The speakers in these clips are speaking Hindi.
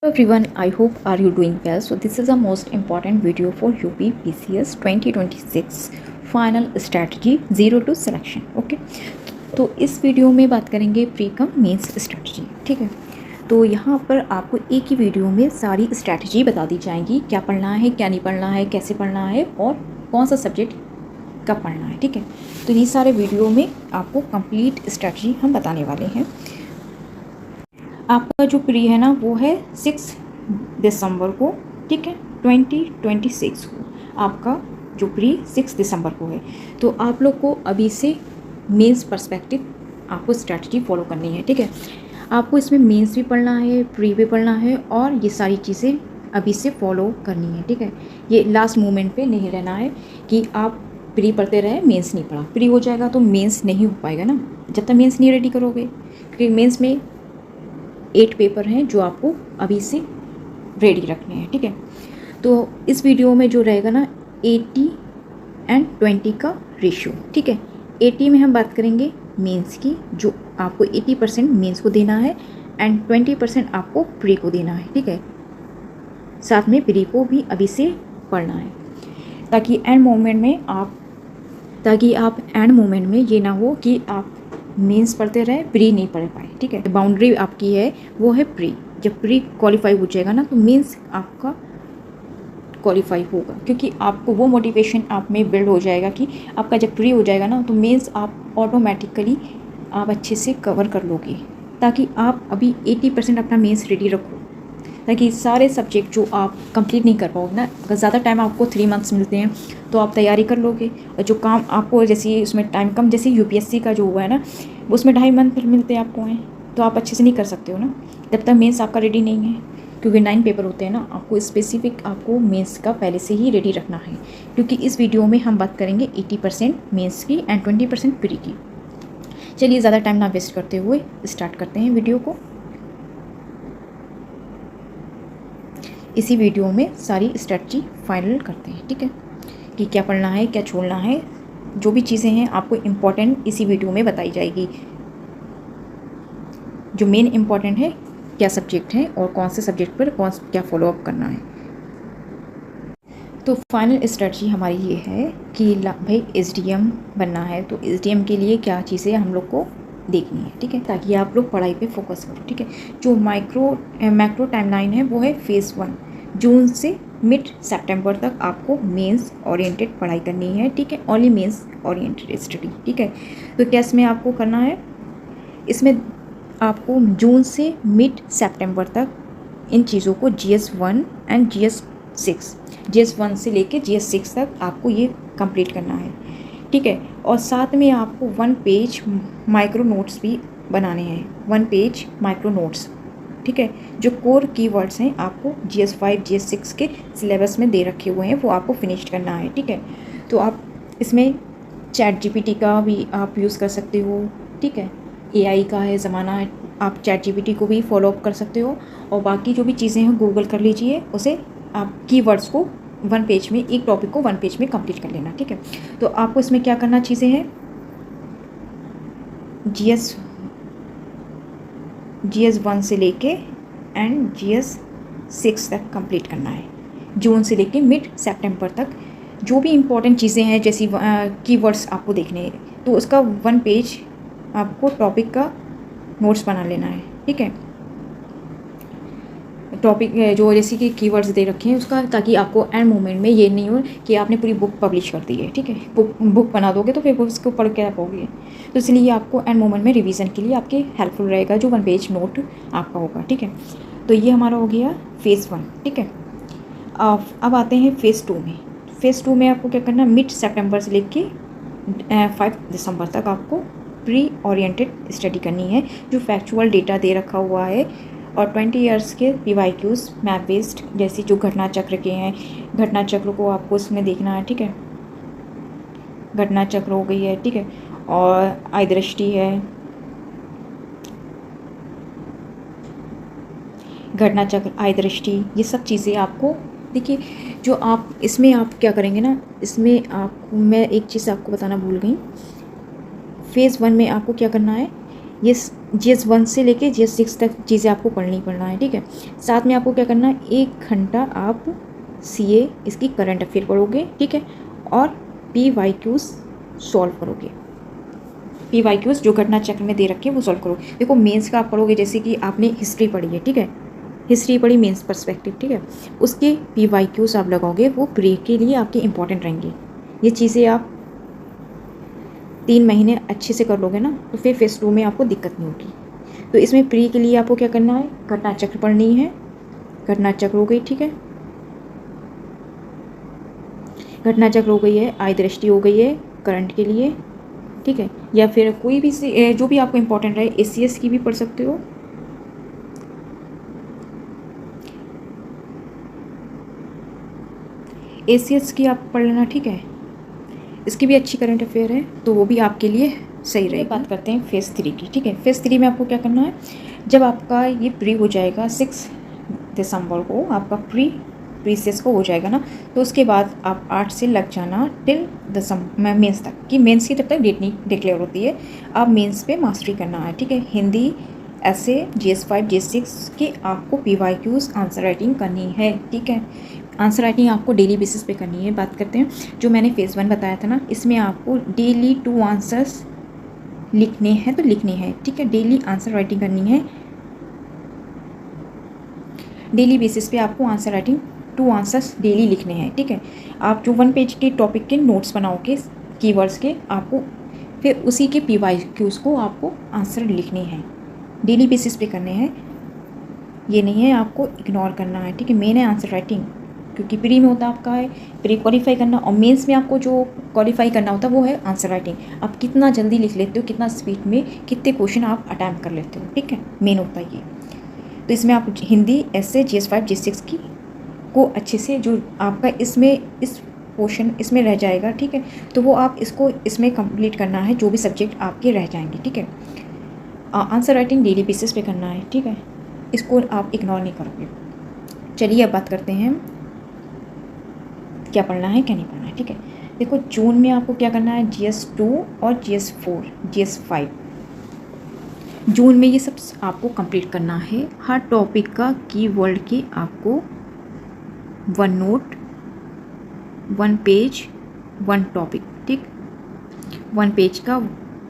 Hello everyone, I hope are you doing well. So this is the most important video for UP PCS 2026 final strategy zero to selection. Okay, तो इस वीडियो में बात करेंगे प्री कम मेंस स्ट्रैटेजी। ठीक है, तो यहाँ पर आपको एक ही वीडियो में सारी स्ट्रैटेजी बता दी जाएंगी, क्या पढ़ना है, क्या नहीं पढ़ना है, कैसे पढ़ना है और कौन सा सब्जेक्ट कब पढ़ना है। ठीक है, तो ये सारे वीडियो में आपको कंप्लीट स्ट्रैटेजी हम बताने वाले हैं। आपका जो प्री है ना वो है 6 दिसंबर को। ठीक है, 2026 को आपका जो प्री 6 दिसंबर को है। तो आप लोग को अभी से मेंस पर्सपेक्टिव आपको स्ट्रैटेजी फॉलो करनी है। ठीक है, आपको इसमें मेंस भी पढ़ना है, प्री भी पढ़ना है और ये सारी चीज़ें अभी से फॉलो करनी है। ठीक है, ये लास्ट मोमेंट पे नहीं रहना है कि आप प्री पढ़ते रहे मेंस नहीं पढ़ा। प्री हो जाएगा तो मेंस नहीं हो पाएगा ना, जब तक मेंस नहीं रेडी करोगे, क्योंकि मेंस में 8 पेपर हैं जो आपको अभी से रेडी रखने हैं। ठीक है, तो इस वीडियो में जो रहेगा ना 80 एंड 20 का रेशियो। ठीक है, 80 में हम बात करेंगे मेंस की, जो आपको 80% मेंस को देना है एंड 20% आपको प्री को देना है। ठीक है, साथ में प्री को भी अभी से पढ़ना है, ताकि एंड मोमेंट में ये ना हो कि आप मेंस पढ़ते रहे, प्री नहीं पढ़ पाए। ठीक है, बाउंड्री आपकी है वो है प्री। जब प्री क्वालिफाई हो जाएगा ना तो मेंस आपका क्वालिफाई होगा, क्योंकि आपको वो मोटिवेशन आप में बिल्ड हो जाएगा कि आपका जब प्री हो जाएगा ना तो मेंस आप ऑटोमेटिकली आप अच्छे से कवर कर लोगे, ताकि आप अभी 80% अपना मेंस रेडी रखो, ताकि सारे सब्जेक्ट जो आप कंप्लीट नहीं कर पाओगे ना, अगर ज़्यादा टाइम आपको 3 मंथ्स मिलते हैं तो आप तैयारी कर लोगे, और जो काम आपको जैसे उसमें टाइम कम, जैसे यूपीएससी का जो हुआ है ना उसमें 2.5 मंथ मिलते हैं आपको हैं, तो आप अच्छे से नहीं कर सकते हो ना जब तक मेंस आपका रेडी नहीं है, क्योंकि 9 पेपर होते हैं ना। आपको स्पेसिफिक आपको मेंस का पहले से ही रेडी रखना है, क्योंकि इस वीडियो में हम बात करेंगे 80% मेंस की एंड 20% प्री की। चलिए ज़्यादा टाइम ना वेस्ट करते हुए स्टार्ट करते हैं वीडियो को। इसी वीडियो में सारी स्ट्रेटजी फाइनल करते हैं। ठीक है, कि क्या पढ़ना है, क्या छोड़ना है, जो भी चीज़ें हैं आपको इम्पोर्टेंट इसी वीडियो में बताई जाएगी। जो मेन इम्पॉर्टेंट है क्या सब्जेक्ट है और कौन से सब्जेक्ट पर क्या फॉलोअप करना है। तो फाइनल स्ट्रेटजी हमारी ये है कि भाई एसडीएम बनना है, तो एसडीएम के लिए क्या चीज़ें हम लोग को देखनी है। ठीक है, ताकि आप लोग पढ़ाई पे फोकस करो। ठीक है, जो मैक्रो टाइमलाइन है वो है फेज़ 1, जून से मिड सितंबर तक आपको मेंस ओरिएंटेड पढ़ाई करनी है। ठीक है, ओनली मेंस ओरिएंटेड स्टडी। ठीक है, तो क्या इसमें आपको करना है, इसमें आपको जून से मिड सितंबर तक इन चीज़ों को GS1 एंड GS1 से लेके GS6 तक आपको ये कंप्लीट करना है। ठीक है, और साथ में आपको 1 पेज माइक्रो नोट्स भी बनाने हैं, 1 पेज माइक्रो नोट्स। ठीक है, जो कोर कीवर्ड्स हैं आपको GS5 GS6 के सिलेबस में दे रखे हुए हैं वो आपको फिनिश करना है। ठीक है, तो आप इसमें ChatGPT का भी आप यूज़ कर सकते हो। ठीक है, AI का है ज़माना है, आप ChatGPT को भी फॉलोअप कर सकते हो, और बाकी जो भी चीज़ें हैं गूगल कर लीजिए, उसे आप कीवर्ड्स को 1 पेज में, एक टॉपिक को 1 पेज में कंप्लीट कर लेना। ठीक है, तो आपको इसमें क्या करना चीज़ें हैं, GS1 से लेके एंड GS6 तक कंप्लीट करना है, जून से लेके मिड सितंबर तक। जो भी इम्पोर्टेंट चीज़ें हैं जैसी कीवर्ड्स आपको देखने हैं, तो उसका 1 पेज आपको टॉपिक का नोट्स बना लेना है। ठीक है, टॉपिक जो जैसे कि कीवर्ड्स दे रखे हैं उसका, ताकि आपको एंड मोमेंट में ये नहीं हो कि आपने पूरी बुक पब्लिश कर दी है। ठीक है, बुक बना दोगे तो फिर उसको पढ़ के पाओगे, तो इसलिए आपको एंड मोमेंट में रिवीजन के लिए आपके हेल्पफुल रहेगा जो 1 पेज नोट आपका होगा। ठीक है, तो ये हमारा हो गया फेज़ 1। ठीक है, अब आते हैं फेज़ 2 में। फेज़ 2 में आपको क्या करना है, मिड सितंबर से लेके 5 दिसंबर तक आपको प्री ओरिएंटेड स्टडी करनी है, जो फैक्चुअल डेटा दे रखा हुआ है, और 20 ईयर्स के PYQs मैप बेस्ड, जैसे जो घटना चक्र के हैं, घटना चक्र को आपको इसमें देखना है। ठीक है, घटना चक्र हो गई है। ठीक है, और आय दृष्टि है, घटना चक्र, आय दृष्टि, ये सब चीज़ें आपको देखिए। जो आप इसमें आप क्या करेंगे ना, इसमें आपको मैं एक चीज़ आपको बताना भूल गई, फेज़ 1 में आपको क्या करना है, ये GS1 से लेके GS6 तक चीज़ें आपको पढ़ना है, ठीक है। साथ में आपको क्या करना है, 1 घंटा आप CA इसकी करंट अफेयर पढ़ोगे, ठीक है, और PYQs सॉल्व करोगे। PYQs जो घटना चक्र में दे रखे हैं वो सॉल्व करो। देखो मेंस का आप पढ़ोगे, जैसे कि आपने हिस्ट्री पढ़ी है, ठीक है, हिस्ट्री पढ़ी मेंस पर्सपेक्टिव, ठीक है, उसके PYQs आप लगाओगे, वो प्री के लिए आपके इंपॉर्टेंट रहेंगे। ये चीज़ें आप 3 महीने अच्छे से कर लोगे ना, तो फिर फेज़ 2 में आपको दिक्कत नहीं होगी। तो इसमें प्री के लिए आपको क्या करना है, घटना चक्र पढ़नी है, घटना चक्र हो गई, ठीक है, घटना चक्र हो गई है, आय दृष्टि हो गई है करंट के लिए, ठीक है, या फिर कोई भी जो भी आपको इंपॉर्टेंट रहे, ACS की भी पढ़ सकते हो, ACS की आप पढ़ लेना, ठीक है, इसकी भी अच्छी करंट अफेयर है, तो वो भी आपके लिए सही रहेगी। बात करते हैं फेज़ 3 की, ठीक है। फेज़ 3 में आपको क्या करना है, जब आपका ये प्री हो जाएगा 6 दिसंबर को, आपका प्रीसेस को हो जाएगा ना, तो उसके बाद आप 8 से लग जाना टिल दिसंबर मेंस तक, कि मेंस की तब तक डेट नहीं डिक्लेयर होती है, आप मेंस पे मास्टरी करना है, ठीक है। हिंदी, ऐसे, GS5 GS6 के आपको PYQs आंसर राइटिंग करनी है, ठीक है। आंसर राइटिंग आपको डेली बेसिस पे करनी है। बात करते हैं जो मैंने फेज़ 1 बताया था ना, इसमें आपको डेली 2 आंसर्स लिखने हैं, तो लिखने हैं, ठीक है, डेली आंसर राइटिंग करनी है। डेली बेसिस पे आपको आंसर राइटिंग 2 आंसर्स डेली लिखने हैं, ठीक है। आप जो 1 पेज के टॉपिक के नोट्स बनाओगे कीवर्ड्स के, आपको फिर उसी के PYQs को आपको आंसर लिखने हैं, डेली बेसिस पे करने हैं। ये नहीं है आपको इग्नोर करना है, ठीक है। मेन है आंसर राइटिंग, क्योंकि प्री में होता है आपका है प्री क्वालिफाई करना, और मेंस में आपको जो क्वालिफाई करना होता है वो है आंसर राइटिंग। आप कितना जल्दी लिख लेते हो, कितना स्पीड में कितने क्वेश्चन आप अटैम्प्ट कर लेते हो, ठीक है, मेन होता है ये। तो इसमें आप हिंदी, ऐसे, GS5 GS6 की को अच्छे से, जो आपका इसमें इस पोर्शन इसमें रह जाएगा, ठीक है, तो वो आप इसको इसमें कंप्लीट करना है, जो भी सब्जेक्ट आपके रह जाएंगे, ठीक है। आंसर राइटिंग डेली बेसिस पे करना है, ठीक है, इसको आप इग्नोर नहीं करोगे। चलिए अब बात करते हैं क्या पढ़ना है क्या नहीं पढ़ना है, ठीक है। देखो जून में आपको क्या करना है, GS2 और GS4 GS5, जून में ये सब आपको कंप्लीट करना है। हर टॉपिक का कीवर्ड के आपको 1 नोट, 1 पेज, 1 टॉपिक, ठीक, 1 पेज का,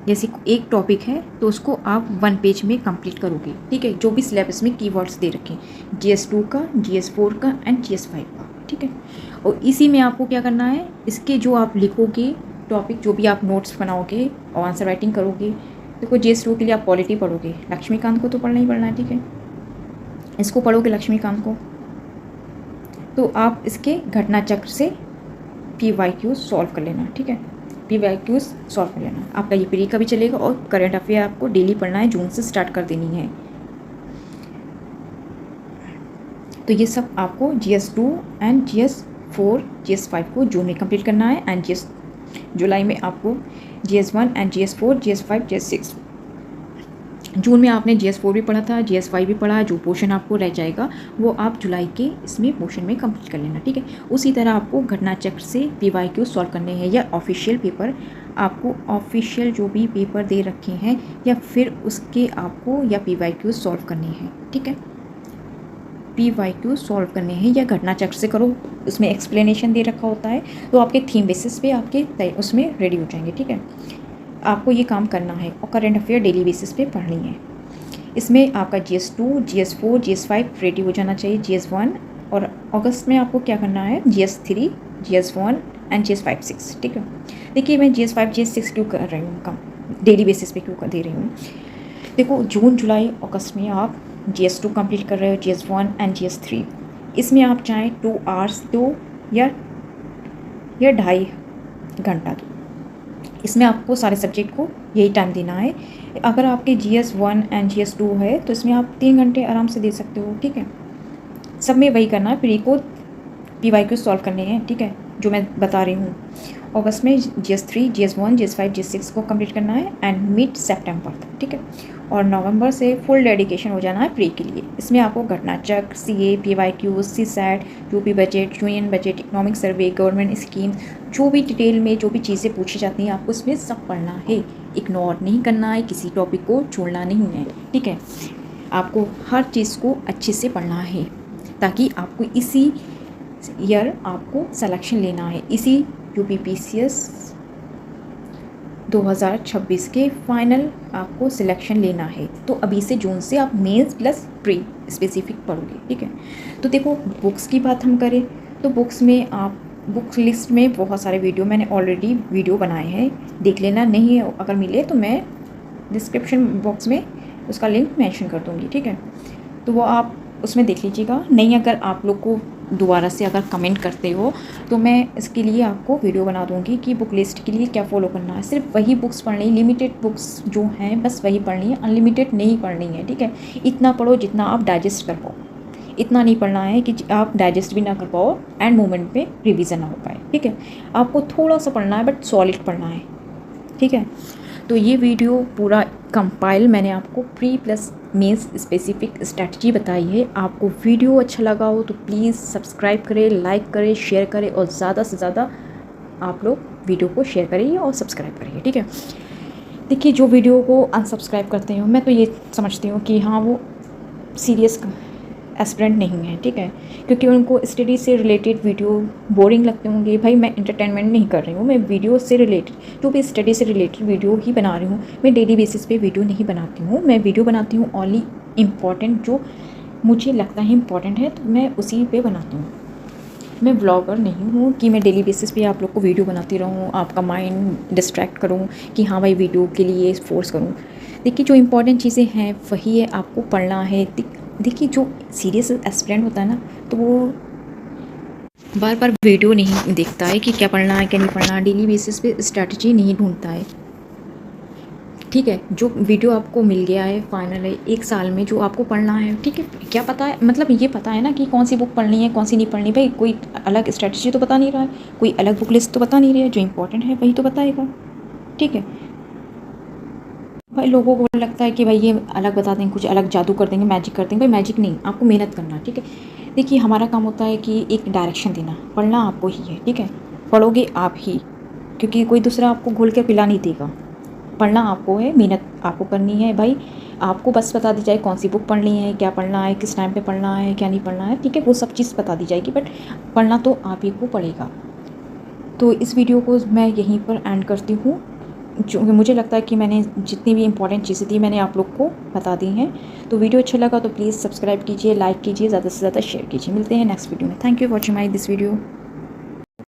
जैसे एक टॉपिक है तो उसको आप 1 पेज में कंप्लीट करोगे, ठीक है, जो भी सिलेबस में कीवर्ड्स दे रखे हैं, GS2 का, GS4 का एंड GS5 का, ठीक है। और इसी में आपको क्या करना है, इसके जो आप लिखोगे टॉपिक, जो भी आप नोट्स बनाओगे और आंसर राइटिंग करोगे, देखो GS2 के लिए आप पॉलिटी पढ़ोगे, लक्ष्मीकांत को तो पढ़ना ही पढ़ना है, ठीक है, इसको पढ़ोगे लक्ष्मीकांत को, तो आप इसके घटना चक्र से PYQs सॉल्व कर लेना, ठीक है, PYQs सॉल्व कर लेना। आपका ये प्री का भी चलेगा, और करंट अफेयर आपको डेली पढ़ना है, जून से स्टार्ट कर देनी है। तो ये सब आपको GS2 एंड GS4 GS5 को जून में कंप्लीट करना है, एंड जुलाई में आपको GS1 and GS4 GS5 GS6। जून में आपने GS4 भी पढ़ा था, GS5 भी पढ़ा, जो पोर्शन आपको रह जाएगा वो आप जुलाई के इसमें पोर्शन में कंप्लीट कर लेना, ठीक है। उसी तरह आपको घटना चक्र से PYQ सॉल्व करने हैं, या ऑफिशियल पेपर, आपको ऑफिशियल जो भी पेपर दे रखे हैं या फिर उसके आपको या PYQ सॉल्व करने हैं, ठीक है, PYQ सॉल्व करने हैं, या घटना चक्र से करो, उसमें एक्सप्लेनेशन दे रखा होता है, तो आपके थीम बेसिस पे आपके उसमें रेडी हो जाएंगे, ठीक है। आपको ये काम करना है, और करंट अफेयर डेली बेसिस पे पढ़नी है। इसमें आपका GS2 GS4 GS5 रेडी हो जाना चाहिए, GS1, और अगस्त में आपको क्या करना है, GS3 GS1 एंड GS5 6, ठीक है। देखिए मैं GS5 GS6 क्यों कर रही हूँ काम, डेली बेसिस पे क्यों दे रही हूँ। देखो जून जुलाई अगस्त में आप GS2 कंप्लीट कर रहे हो, GS1 एंड GS3, इसमें आप चाहें 2 आवर्स दो या 2.5 घंटा दो, इसमें आपको सारे सब्जेक्ट को यही टाइम देना है। अगर आपके GS1 एंड GS2 है तो इसमें आप 3 घंटे आराम से दे सकते हो, ठीक है। सब में वही करना है, प्री को PYQ सॉल्व करने हैं, ठीक है, जो मैं बता रही हूँ। अगस्त में GS3 GS1 GS5 GS6 को कंप्लीट करना है, एंड मिड सितंबर तक, ठीक है, और नवंबर से फुल डेडिकेशन हो जाना है प्री के लिए। इसमें आपको घटना चक्र, CA PYQ CSAT, UP budget, union budget, economic survey, government scheme, जो भी डिटेल में जो भी चीज़ें पूछी जाती हैं आपको इसमें सब पढ़ना है, इग्नोर नहीं करना है, किसी टॉपिक को छोड़ना नहीं है, ठीक है। आपको हर चीज़ को अच्छे से पढ़ना है ताकि आपको इसी ईयर आपको सिलेक्शन लेना है, इसी UPPCS 2026 के फाइनल आपको सिलेक्शन लेना है। तो अभी से जून से आप मेंस प्लस प्री स्पेसिफिक पढ़ोगे, ठीक है। तो देखो बुक्स की बात हम करें तो बुक्स में आप बुक लिस्ट में बहुत सारे वीडियो मैंने ऑलरेडी वीडियो बनाए हैं, देख लेना। नहीं है अगर मिले तो मैं डिस्क्रिप्शन बॉक्स में उसका लिंक मेंशन कर दूँगी, ठीक है। तो वो आप उसमें देख लीजिएगा। नहीं अगर आप लोग को दोबारा से अगर कमेंट करते हो तो मैं इसके लिए आपको वीडियो बना दूंगी कि बुक लिस्ट के लिए क्या फ़ॉलो करना है। सिर्फ वही बुक्स पढ़नी, लिमिटेड बुक्स जो हैं बस वही पढ़नी है, अनलिमिटेड नहीं पढ़नी है, ठीक है। इतना पढ़ो जितना आप डाइजेस्ट कर पाओ, इतना नहीं पढ़ना है कि आप डाइजेस्ट भी ना कर पाओ एंड मोमेंट पे रिवीजन ना हो पाए, ठीक है। आपको थोड़ा सा पढ़ना है बट सॉलिड पढ़ना है, ठीक है। तो ये वीडियो पूरा कंपाइल मैंने आपको pre plus mains specific strategy बताई है। आपको वीडियो अच्छा लगा हो तो प्लीज़ सब्सक्राइब करें, लाइक करें, शेयर करें और ज़्यादा से ज़्यादा आप लोग वीडियो को शेयर करिए और सब्सक्राइब करिए, ठीक है। देखिए जो वीडियो को अनसब्सक्राइब करते हो मैं तो ये समझती हूँ कि हाँ वो सीरियस एस्पिरेंट नहीं है, ठीक है, क्योंकि उनको स्टडी से रिलेटेड वीडियो बोरिंग लगते होंगे। भाई मैं एंटरटेनमेंट नहीं कर रही हूँ, मैं वीडियो से रिलेटेड जो भी स्टडी से रिलेटेड वीडियो ही बना रही हूँ। मैं डेली बेसिस पे वीडियो नहीं बनाती हूँ, मैं वीडियो बनाती हूँ ओनली इम्पॉर्टेंट जो मुझे लगता है इम्पॉर्टेंट है तो मैं उसी पे बनाती हूँ। मैं ब्लॉगर नहीं हूँ कि मैं डेली बेसिस पे आप लोग को वीडियो बनाती रहूँ, आपका माइंड डिस्ट्रैक्ट करूँ कि हाँ भाई वीडियो के लिए फोर्स करूँ। देखिए जो इम्पॉर्टेंट चीज़ें हैं वही है, आपको पढ़ना है। देखिए जो सीरियस एस्पिरेंट होता है ना तो वो बार बार वीडियो नहीं देखता है कि क्या पढ़ना है क्या नहीं पढ़ना है, डेली बेसिस पे स्ट्रैटेजी नहीं ढूंढता है, ठीक है। जो वीडियो आपको मिल गया है फाइनल है 1 साल में जो आपको पढ़ना है, ठीक है। क्या पता है, मतलब ये पता है ना कि कौन सी बुक पढ़नी है कौन सी नहीं पढ़नी। भाई कोई अलग स्ट्रैटेजी तो बता नहीं रहा है, कोई अलग बुक लिस्ट तो बता नहीं रहा है, जो इंपॉर्टेंट है वही तो बताएगा, ठीक है। भाई लोगों को लगता है कि भाई ये अलग बता देंगे, कुछ अलग जादू कर देंगे, मैजिक कर देंगे। भाई मैजिक नहीं, आपको मेहनत करना, ठीक है। देखिए हमारा काम होता है कि एक डायरेक्शन देना, पढ़ना आपको ही है, ठीक है। पढ़ोगे आप ही, क्योंकि कोई दूसरा आपको घोल के पिला नहीं देगा। पढ़ना आपको है, मेहनत आपको करनी है। भाई आपको बस बता दी जाए कौन सी बुक पढ़नी है, क्या पढ़ना है, किस टाइम पे पढ़ना है, क्या नहीं पढ़ना है, ठीक है। वो सब चीज़ बता दी जाएगी बट पढ़ना तो आप ही को पड़ेगा। तो इस वीडियो को मैं यहीं पर एंड करती हूँ। जो मुझे लगता है कि मैंने जितनी भी इंपॉर्टेंट चीज़ें थी मैंने आप लोग को बता दी हैं। तो वीडियो अच्छा लगा तो प्लीज़ सब्सक्राइब कीजिए, लाइक कीजिए, ज़्यादा से ज़्यादा शेयर कीजिए। मिलते हैं नेक्स्ट वीडियो में। Thank you for watching my this video.